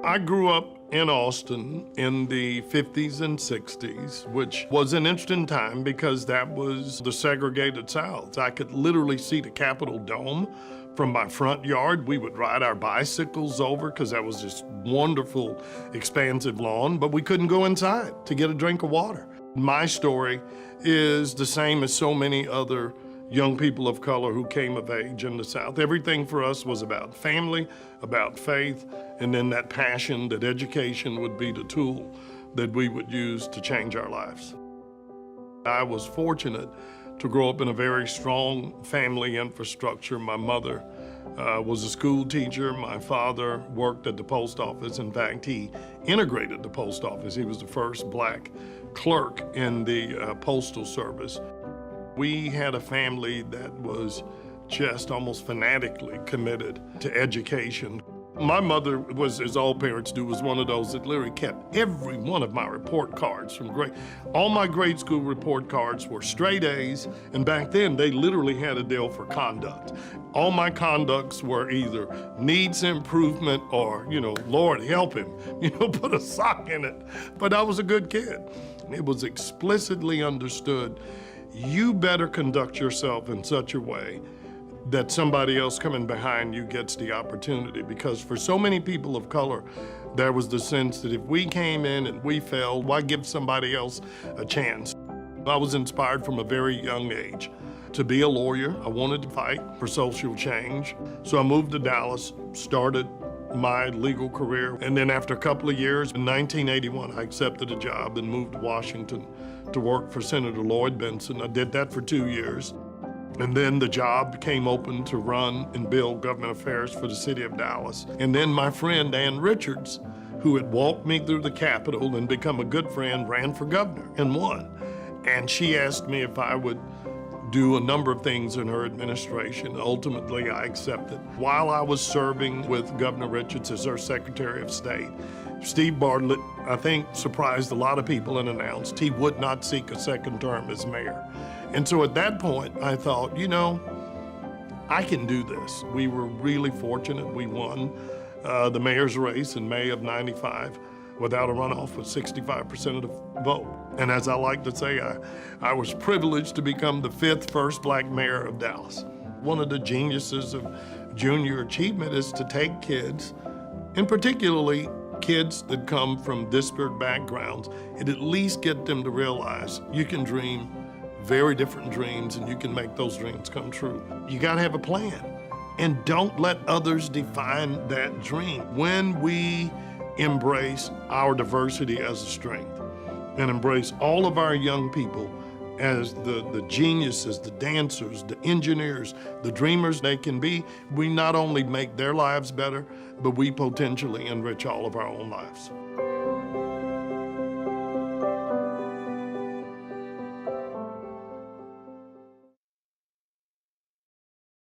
I grew up in Austin in the 50s and 60s, which was an interesting time because that was the segregated South. I could literally see the Capitol Dome from my front yard. We would ride our bicycles over because that was this wonderful, expansive lawn, but we couldn't go inside to get a drink of water. My story is the same as so many other young people of color who came of age in the South. Everything for us was about family, about faith, and then that passion that education would be the tool that we would use to change our lives. I was fortunate to grow up in a very strong family infrastructure. My mother was a school teacher. My father worked at the post office. In fact, he integrated the post office. He was the first black clerk in the Postal Service. We had a family that was just almost fanatically committed to education. My mother was, as all parents do, was one of those that literally kept every one of my report cards from grade. All my grade school report cards were straight A's, and back then they literally had a deal for conduct. All my conducts were either needs improvement or, Lord help him, put a sock in it. But I was a good kid. It was explicitly understood, you better conduct yourself in such a way that somebody else coming behind you gets the opportunity. Because for so many people of color, there was the sense that if we came in and we failed, why give somebody else a chance? I was inspired from a very young age to be a lawyer. I wanted to fight for social change. So I moved to Dallas, started my legal career. And then after a couple of years, in 1981, I accepted a job and moved to Washington to work for Senator Lloyd Bentsen. I did that for 2 years. And then the job came open to run and build government affairs for the city of Dallas. And then my friend, Ann Richards, who had walked me through the Capitol and become a good friend, ran for governor and won. And she asked me if I would do a number of things in her administration. Ultimately, I accepted. While I was serving with Governor Richards as her Secretary of State, Steve Bartlett, I think, surprised a lot of people and announced he would not seek a second term as mayor. And so at that point, I thought, I can do this. We were really fortunate. We won the mayor's race in May of '95 without a runoff with 65% of the vote. And as I like to say, I was privileged to become the 5th first black mayor of Dallas. One of the geniuses of junior achievement is to take kids, and particularly kids that come from disparate backgrounds, and at least get them to realize you can dream very different dreams and you can make those dreams come true. You gotta have a plan, and don't let others define that dream. When we embrace our diversity as a strength and embrace all of our young people as the geniuses, the dancers, the engineers, the dreamers they can be, we not only make their lives better, but we potentially enrich all of our own lives.